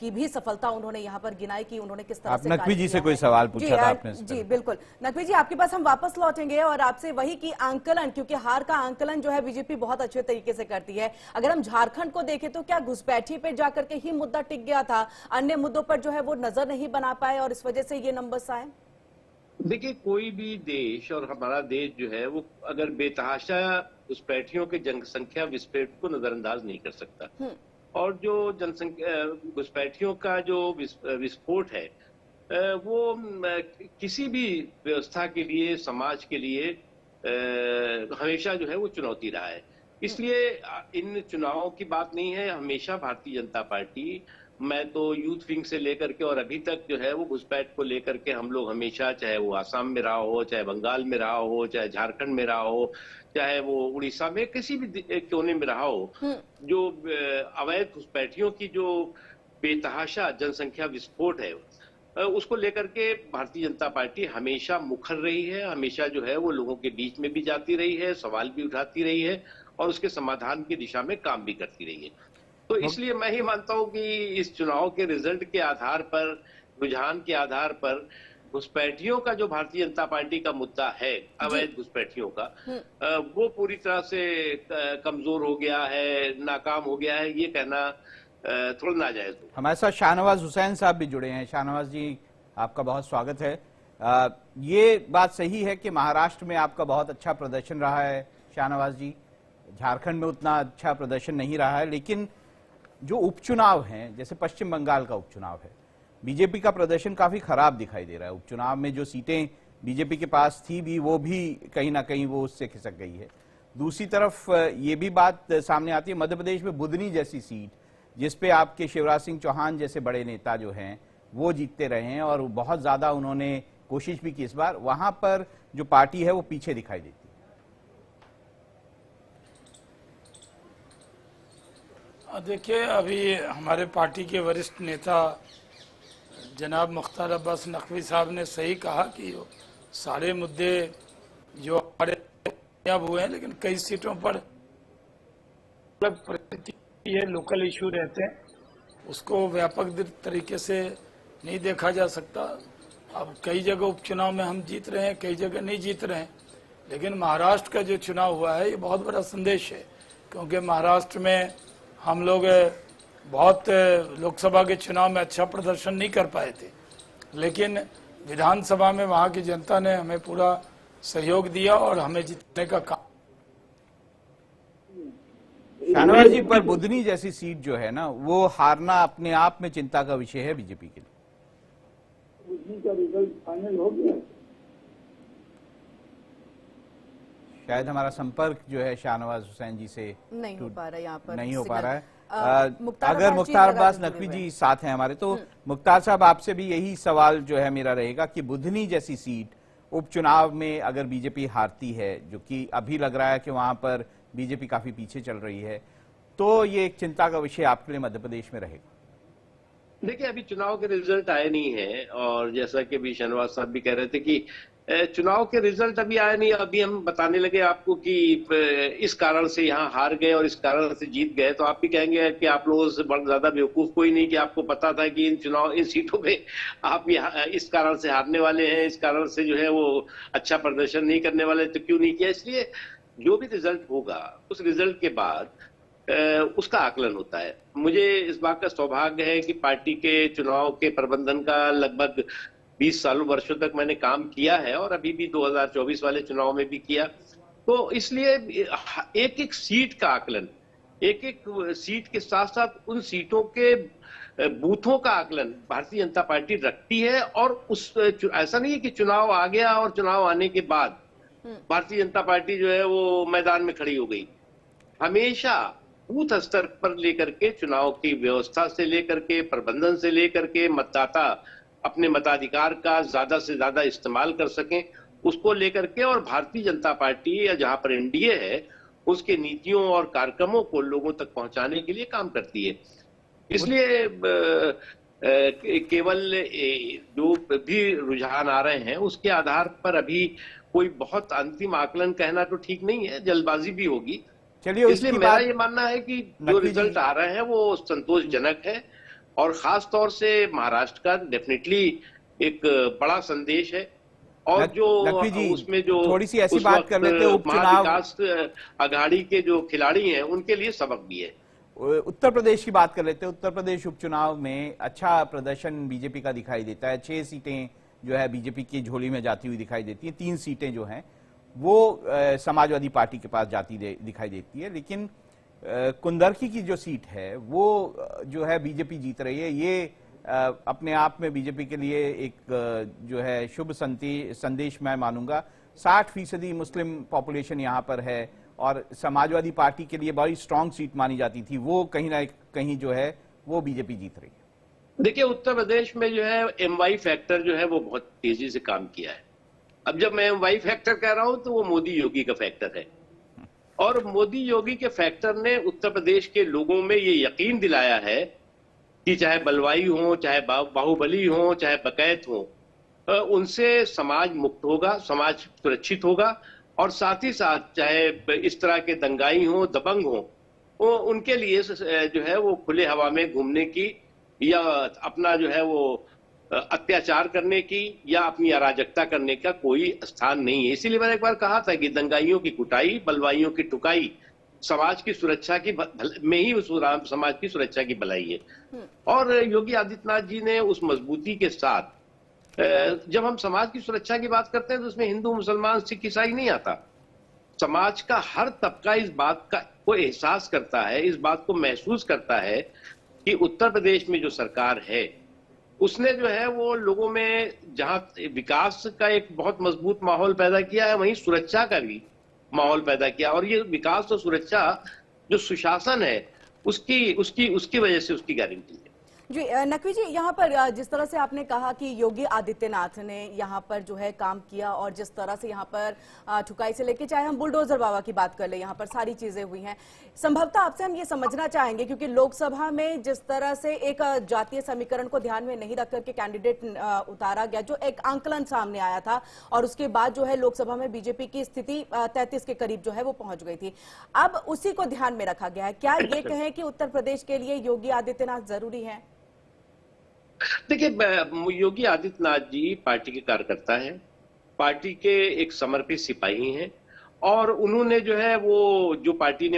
की भी सफलता उन्होंने यहाँ पर गिनाई कि उन्होंने किस तरह से नकवी जी से कोई सवाल पूछा था आपने? जी बिल्कुल नकवी जी, आपके पास हम वापस लौटेंगे और आपसे वही की आंकलन, क्योंकि हार का आंकलन जो है बीजेपी बहुत अच्छे तरीके से करती है। अगर हम झारखंड को देखें तो क्या घुसपैठी पे जाकर के ही मुद्दा टिक गया था, अन्य मुद्दों पर जो है वो नजर नहीं बना पाए और इस वजह से ये नंबर्स आए? देखिए, कोई भी देश और हमारा देश जो है वो अगर बेतहाशा घुसपैठियों के जनसंख्या विस्फोट को नजरअंदाज नहीं कर सकता। और जो जनसंख्या घुसपैठियों का जो विस्फोट है वो किसी भी व्यवस्था के लिए, समाज के लिए हमेशा जो है वो चुनौती रहा है। इसलिए इन चुनावों की बात नहीं है, हमेशा भारतीय जनता पार्टी, मैं तो यूथ विंग से लेकर के और अभी तक जो है वो घुसपैठ को लेकर के हम लोग हमेशा, चाहे वो आसाम में रहा हो, चाहे बंगाल में रहा हो, चाहे झारखंड में रहा हो, चाहे वो उड़ीसा में किसी भी कोने में रहा हो, जो अवैध घुसपैठियों की जो बेतहाशा जनसंख्या विस्फोट है उसको लेकर के भारतीय जनता पार्टी हमेशा मुखर रही है, हमेशा जो है वो लोगों के बीच में भी जाती रही है, सवाल भी उठाती रही है और उसके समाधान की दिशा में काम भी करती रही है। तो इसलिए मैं ही मानता हूं कि इस चुनाव के रिजल्ट के आधार पर, रुझान के आधार पर घुसपैठियों का जो भारतीय जनता पार्टी का मुद्दा है, अवैध घुसपैठियों का, वो पूरी तरह से कमजोर हो गया है, नाकाम हो गया है, ये कहना थोड़ा नाजायज हो। हमारे साथ शाहनवाज हुसैन साहब भी जुड़े हैं। शाहनवाज जी, आपका बहुत स्वागत है। ये बात सही है कि महाराष्ट्र में आपका बहुत अच्छा प्रदर्शन रहा है शाहनवाज जी, झारखंड में उतना अच्छा प्रदर्शन नहीं रहा है, लेकिन जो उपचुनाव हैं, जैसे पश्चिम बंगाल का उपचुनाव है, बीजेपी का प्रदर्शन काफी खराब दिखाई दे रहा है। उपचुनाव में जो सीटें बीजेपी के पास थी भी, वो भी कहीं ना कहीं वो उससे खिसक गई है। दूसरी तरफ ये भी बात सामने आती है, मध्य प्रदेश में बुधनी जैसी सीट, जिसपे आपके शिवराज सिंह चौहान जैसे बड़े नेता जो हैं वो जीतते रहे हैं और बहुत ज्यादा उन्होंने कोशिश भी की, इस बार वहां पर जो पार्टी है वो पीछे दिखाई देती है। देखिए, अभी हमारे पार्टी के वरिष्ठ नेता जनाब मुख्तार अब्बास नकवी साहब ने सही कहा कि सारे मुद्दे जो हमारे कामयाब हुए हैं, लेकिन कई सीटों पर परिस्थिति ये लोकल इशू रहते हैं, उसको व्यापक तरीके से नहीं देखा जा सकता। अब कई जगह उपचुनाव में हम जीत रहे हैं, कई जगह नहीं जीत रहे हैं, लेकिन महाराष्ट्र का जो चुनाव हुआ है ये बहुत बड़ा संदेश है, क्योंकि महाराष्ट्र में हम लोग बहुत लोकसभा के चुनाव में अच्छा प्रदर्शन नहीं कर पाए थे, लेकिन विधानसभा में वहां की जनता ने हमें पूरा सहयोग दिया और हमें जीतने का काम। शाहनवाज जी, पर बुधनी जैसी सीट जो है ना, वो हारना अपने आप में चिंता का विषय है बीजेपी के लिए। बुधनी का रिजल्ट फाइनल हो गया, शायद हमारा संपर्क जो है शाहनवाज हुसैन जी से नहीं हो पा रहा है, यहाँ पर नहीं हो पा रहा है। अगर मुख्तार अब्बास नकवी जी साथ हैं हमारे, तो मुख्तार साहब, आपसे भी यही सवाल जो है मेरा रहेगा कि बुधनी जैसी सीट उपचुनाव में अगर बीजेपी हारती है, जो कि अभी लग रहा है कि वहां पर बीजेपी काफी पीछे चल रही है, तो ये एक चिंता का विषय आपके लिए मध्य प्रदेश में रहेगा। देखिए, अभी चुनाव के रिजल्ट आए नहीं है और जैसा कि अभी शाहनवाज साहब भी कह रहे थे कि चुनाव के रिजल्ट अभी आए नहीं, अभी हम बताने लगे आपको कि इस कारण से यहाँ हार गए और इस कारण से जीत गए, तो आप भी कहेंगे कि आप लोगों से बड़ा ज्यादा बेवकूफ कोई नहीं कि आपको पता था कि इन सीटों पे आप इस कारण से हारने वाले हैं, इस कारण से जो है वो अच्छा प्रदर्शन नहीं करने वाले, तो क्यों नहीं किया। इसलिए जो भी रिजल्ट होगा उस रिजल्ट के बाद उसका आकलन होता है। मुझे इस बात का सौभाग्य है कि पार्टी के चुनाव के प्रबंधन का लगभग 20 सालों वर्षों तक मैंने काम किया है और अभी भी 2024 वाले चुनाव में भी किया, तो इसलिए एक एक सीट का आकलन, एक एक सीट के साथ साथ उन सीटों के बूथों का आकलन भारतीय जनता पार्टी रखती है। और उस ऐसा नहीं है कि चुनाव आ गया और चुनाव आने के बाद भारतीय जनता पार्टी जो है वो मैदान में खड़ी हो गई। हमेशा बूथ स्तर पर लेकर के, चुनाव की व्यवस्था से लेकर के, प्रबंधन से लेकर के, मतदाता अपने मताधिकार का ज्यादा से ज्यादा इस्तेमाल कर सकें, उसको लेकर के, और भारतीय जनता पार्टी या जहां पर एनडीए है उसके नीतियों और कार्यक्रमों को लोगों तक पहुंचाने के लिए काम करती है। इसलिए केवल जो भी रुझान आ रहे हैं उसके आधार पर अभी कोई बहुत अंतिम आकलन कहना तो ठीक नहीं है, जल्दबाजी भी होगी। चलिए, इसलिए मेरा ये मानना है कि जो रिजल्ट आ रहे हैं वो संतोषजनक है और खास तौर से महाराष्ट्र का डेफिनेटली एक बड़ा संदेश है। और जो नकवी जी, उसमें जो थोड़ी सी ऐसी उस बात वक्त कर लेते हैं, उपचुनाव महाविकास अघाड़ी के जो खिलाड़ी हैं उनके लिए सबक भी है। उत्तर प्रदेश की बात कर लेते हैं। उत्तर प्रदेश उपचुनाव में अच्छा प्रदर्शन बीजेपी का दिखाई देता है। 6 सीटें जो है बीजेपी की झोली में जाती हुई दिखाई देती है। 3 सीटें जो हैं वो समाजवादी पार्टी के पास दिखाई देती है। लेकिन कुंदरकी की जो सीट है वो जो है बीजेपी जीत रही है। ये अपने आप में बीजेपी के लिए एक जो है शुभ संदेश मैं मानूंगा। 60% मुस्लिम पॉपुलेशन यहाँ पर है और समाजवादी पार्टी के लिए बड़ी स्ट्रांग सीट मानी जाती थी, वो कहीं ना कहीं जो है वो बीजेपी जीत रही है। देखिए, उत्तर प्रदेश में जो है MY फैक्टर जो है वो बहुत तेजी से काम किया है। अब जब मैं MY फैक्टर कह रहा हूं तो वो मोदी योगी का फैक्टर है, और मोदी योगी के फैक्टर ने उत्तर प्रदेश के लोगों में ये यकीन दिलाया है कि चाहे बलवाई हो, चाहे बाहुबली हो, चाहे बकैत हो, उनसे समाज मुक्त होगा, समाज सुरक्षित होगा। और साथ ही साथ चाहे इस तरह के दंगाई हो, दबंग हो, वो उनके लिए जो है वो खुले हवा में घूमने की या अपना जो है वो अत्याचार करने की या अपनी अराजकता करने का कोई स्थान नहीं है। इसीलिए मैंने एक बार कहा था कि दंगाइयों की कुटाई, बलवाइयों की टुकाई समाज की सुरक्षा की में ही उस समाज की सुरक्षा की भलाई है। और योगी आदित्यनाथ जी ने उस मजबूती के साथ, जब हम समाज की सुरक्षा की बात करते हैं तो उसमें हिंदू, मुसलमान, सिख, ईसाई नहीं आता। समाज का हर तबका इस बात का को एहसास करता है, इस बात को महसूस करता है कि उत्तर प्रदेश में जो सरकार है उसने जो है वो लोगों में जहां विकास का एक बहुत मजबूत माहौल पैदा किया है, वहीं सुरक्षा का भी माहौल पैदा किया। और ये विकास और सुरक्षा जो सुशासन है उसकी वजह से उसकी गारंटी है। जी नकवी जी, यहाँ पर जिस तरह से आपने कहा कि योगी आदित्यनाथ ने यहाँ पर जो है काम किया और जिस तरह से यहाँ पर ठुकाई से लेके, चाहे हम बुलडोजर बाबा की बात कर ले, यहाँ पर सारी चीजें हुई हैं। संभवतः आपसे हम ये समझना चाहेंगे, क्योंकि लोकसभा में जिस तरह से एक जातीय समीकरण को ध्यान में नहीं रख करके कैंडिडेट उतारा गया, जो एक आंकलन सामने आया था, और उसके बाद जो है लोकसभा में बीजेपी की स्थिति 33 के करीब जो है वो पहुंच गई थी। अब उसी को ध्यान में रखा गया है। क्या ये कहें कि उत्तर प्रदेश के लिए योगी आदित्यनाथ जरूरी है? देखिए, योगी आदित्यनाथ जी पार्टी के कार्यकर्ता हैं, पार्टी के एक समर्पित सिपाही हैं, और उन्होंने जो है वो जो पार्टी ने